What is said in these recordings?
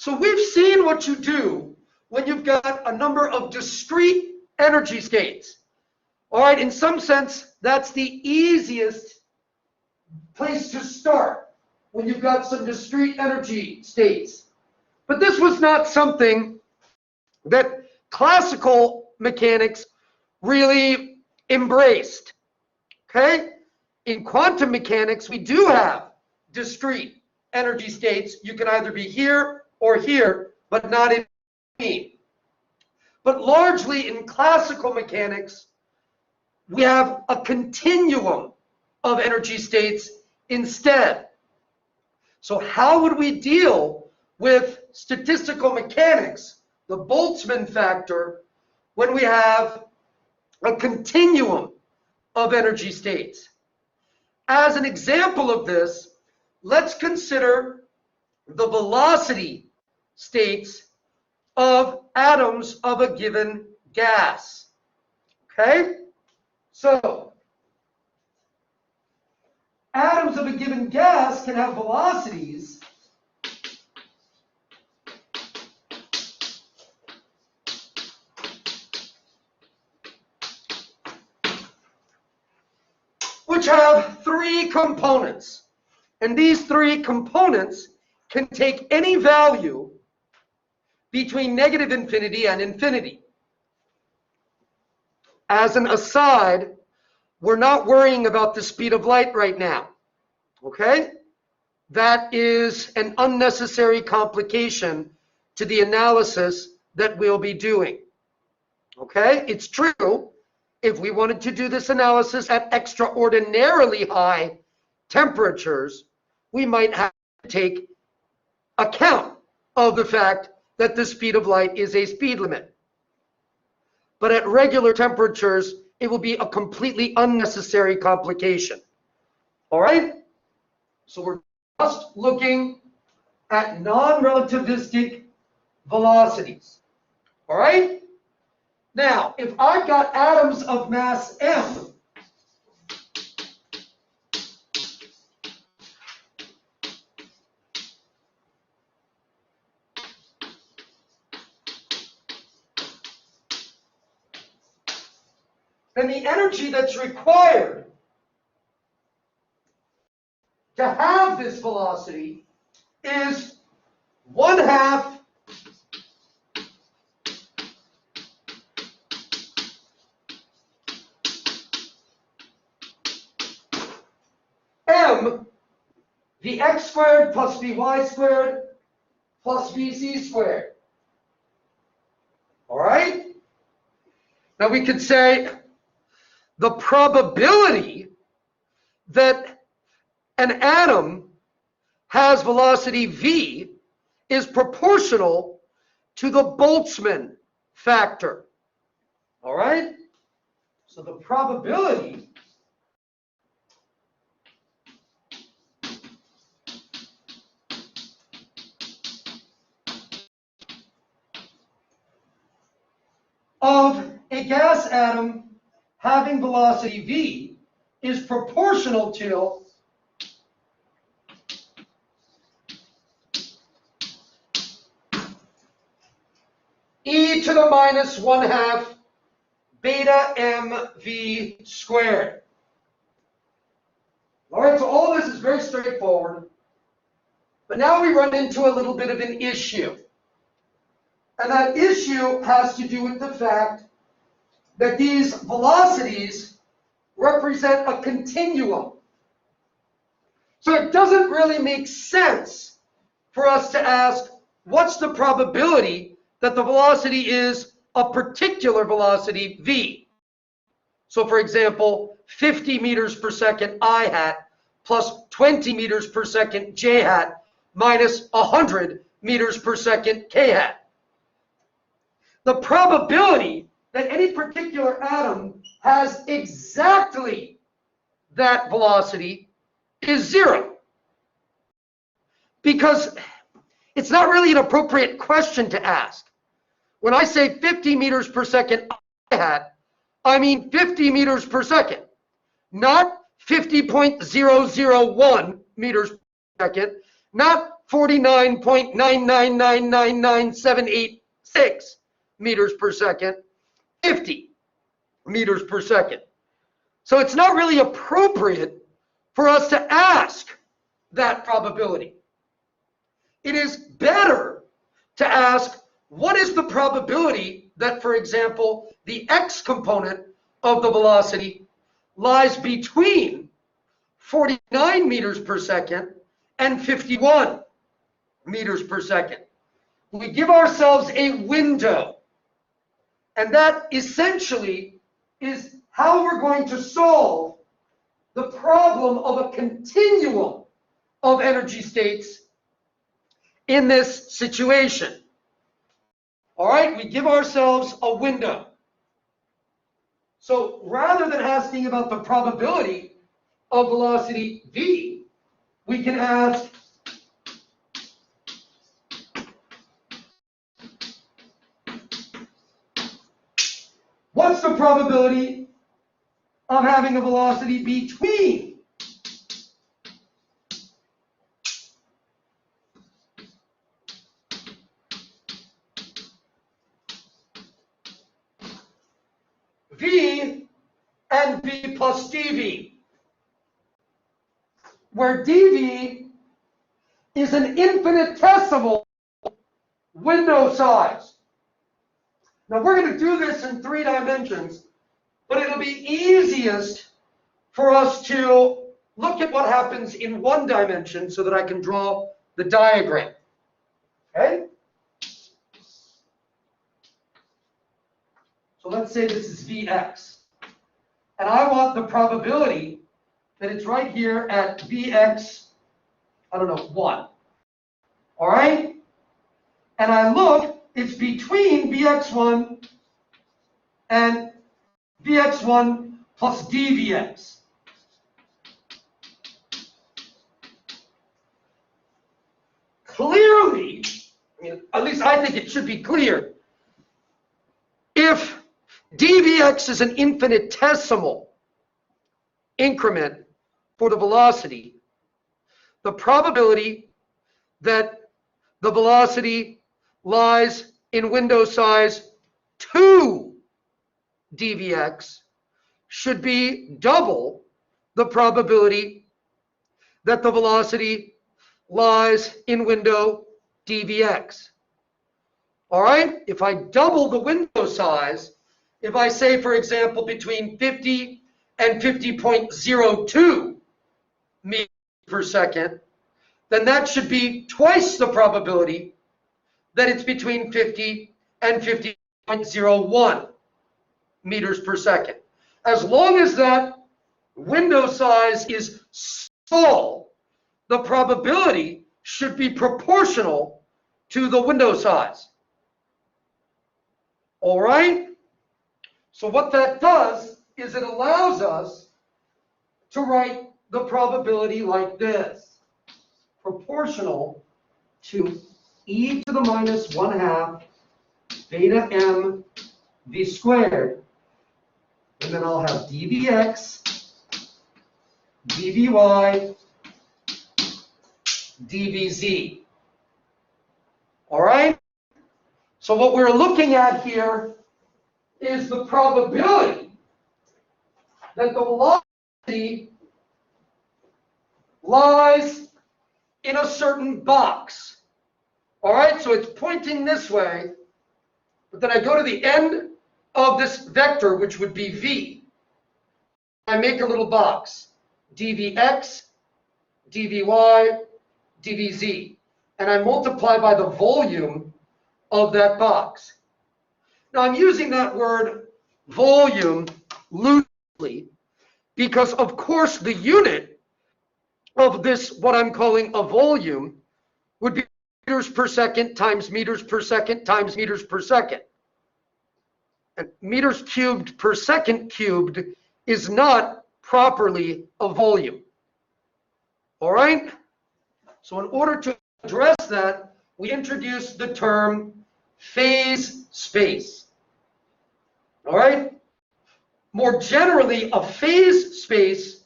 So we've seen what you do when you've got a number of discrete energy states. All right, in some sense, that's the easiest place to start when you've got some discrete energy states. But this was not something that classical mechanics really embraced. Okay? In quantum mechanics, we do have discrete energy states. You can either be here or here, but not in between. But largely in classical mechanics, we have a continuum of energy states instead. So how would we deal with statistical mechanics, the Boltzmann factor, when we have a continuum of energy states? As an example of this, let's consider the velocity states of atoms of a given gas. Okay? So, atoms of a given gas can have velocities which have three components. And these three components can take any value between negative infinity and infinity. As an aside, we're not worrying about the speed of light right now. Okay? That is an unnecessary complication to the analysis that we'll be doing. Okay? It's true, if we wanted to do this analysis at extraordinarily high temperatures, we might have to take account of the fact that the speed of light is a speed limit. But at regular temperatures, it will be a completely unnecessary complication. All right? So we're just looking at non-relativistic velocities. All right? Now, if I've got atoms of mass m, then the energy that's required to have this velocity is 1/2 m vx squared plus vy squared plus vc squared. All right? Now we could say the probability that an atom has velocity v is proportional to the Boltzmann factor. All right? So the probability of a gas atom having velocity v is proportional to e to the minus 1/2 beta mv squared. All right, so all this is very straightforward. But now we run into a little bit of an issue. And that issue has to do with the fact that these velocities represent a continuum. So it doesn't really make sense for us to ask, what's the probability that the velocity is a particular velocity v? So for example, 50 meters per second I hat plus 20 meters per second j hat minus 100 meters per second k hat. The probability that any particular atom has exactly that velocity is 0. Because it's not really an appropriate question to ask. When I say 50 meters per second I hat, I mean 50 meters per second, not 50.001 meters per second, not 49.999999786 meters per second, 50 meters per second. So it's not really appropriate for us to ask that probability. It is better to ask, what is the probability that, for example, the x component of the velocity lies between 49 meters per second and 51 meters per second. We give ourselves a window, and that essentially is how we're going to solve the problem of a continuum of energy states in this situation. All right, we give ourselves a window. So rather than asking about the probability of velocity v, we can ask, what's the probability of having a velocity between v and v plus dv, where dv is an infinitesimal window size. Now we're going to do this in 3 dimensions, but it'll be easiest for us to look at what happens in 1 dimension so that I can draw the diagram. Okay? So let's say this is Vx. And I want the probability that it's right here at Vx, I don't know, 1. All right? And I look, it's between Vx1 and Vx1 plus dVx. Clearly, I mean, at least I think it should be clear, if dVx is an infinitesimal increment for the velocity, the probability that the velocity lies in window size 2 dVx should be double the probability that the velocity lies in window dVx. All right, if I double the window size, if I say, for example, between 50 and 50.02 meters per second, then that should be twice the probability that it's between 50 and 50.01 meters per second. As long as that window size is small, the probability should be proportional to the window size. All right? So what that does is it allows us to write the probability like this: proportional to e to the minus 1/2 beta m v squared. And then I'll have dvx, dvy, dvz. All right? So what we're looking at here is the probability that the velocity lies in a certain box. All right, so it's pointing this way, but then I go to the end of this vector, which would be v. I make a little box, dvx, dvy, dvz, and I multiply by the volume of that box. Now I'm using that word volume loosely because, of course, the unit of this, what I'm calling a volume, would be meters per second times meters per second times meters per second. And meters cubed per second cubed is not properly a volume. All right? So in order to address that, we introduce the term phase space. All right? More generally, a phase space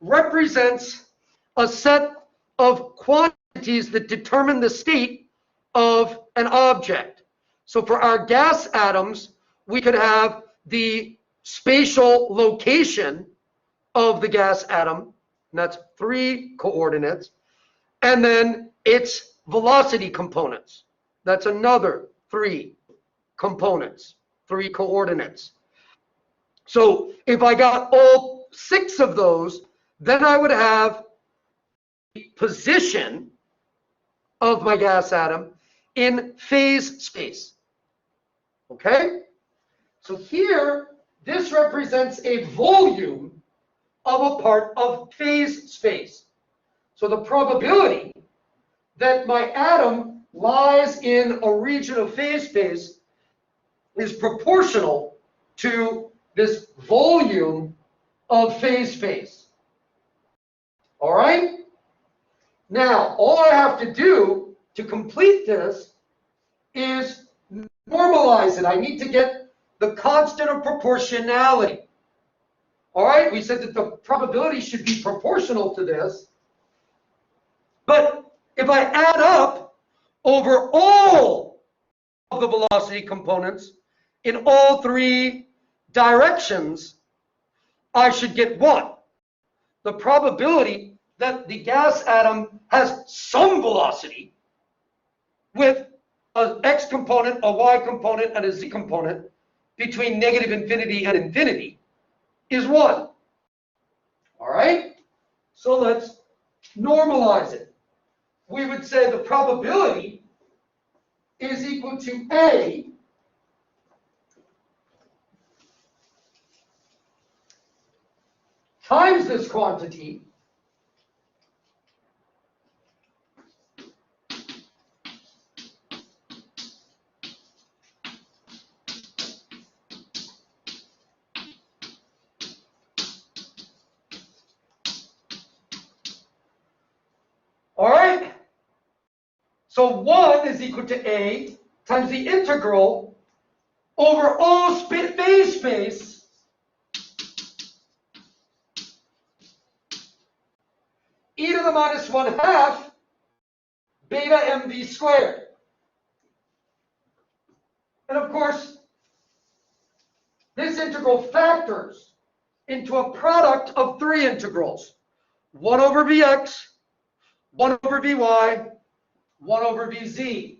represents a set of quantities quantities that determine the state of an object. So for our gas atoms, we could have the spatial location of the gas atom, and that's 3 coordinates, and then its velocity components. That's another 3 components, 3 coordinates. So if I got all 6 of those, then I would have the position of my gas atom in phase space. Okay? So here, this represents a volume of a part of phase space. So the probability that my atom lies in a region of phase space is proportional to this volume of phase space. All right? Now, all I have to do to complete this is normalize it. I need to get the constant of proportionality. All right? We said that the probability should be proportional to this. But if I add up over all of the velocity components in all 3 directions, I should get what? The probability that the gas atom has some velocity with an x component, a y component, and a z component between negative infinity and infinity is 1. All right? So let's normalize it. We would say the probability is equal to A times this quantity all right? So 1 is equal to A times the integral over all phase space e to the minus 1/2 beta mv squared. And of course, this integral factors into a product of 3 integrals. 1 over Vx, 1 over Vy, 1 over Vz.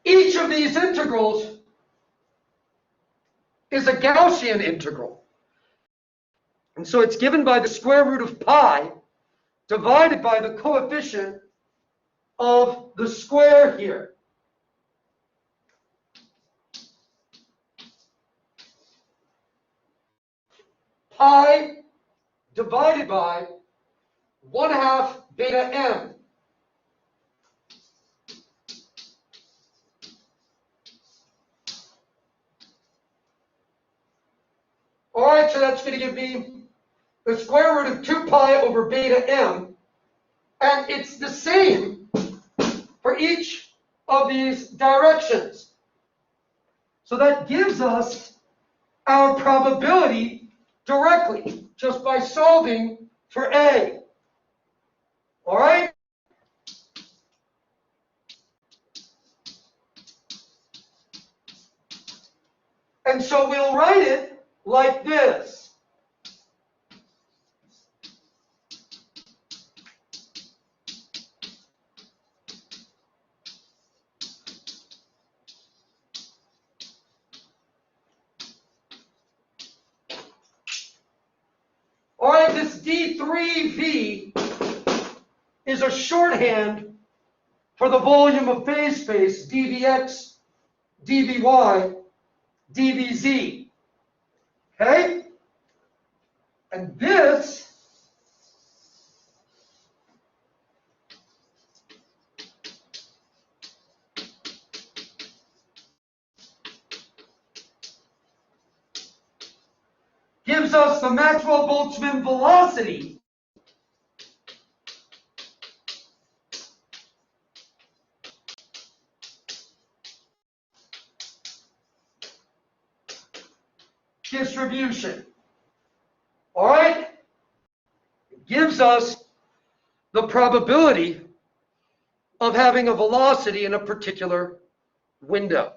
Each of these integrals is a Gaussian integral. And so it's given by the square root of pi divided by the coefficient of the square here. Pi divided by 1/2 beta m. All right, so that's going to give me the square root of 2 pi over beta m. And it's the same for each of these directions. So that gives us our probability directly, just by solving for A. All right? And so we'll write it like this. All right, this D3V is a shorthand for the volume of phase space, dVx dvy dvz. Okay? And this gives us the Maxwell-Boltzmann velocity distribution. All right? It gives us the probability of having a velocity in a particular window.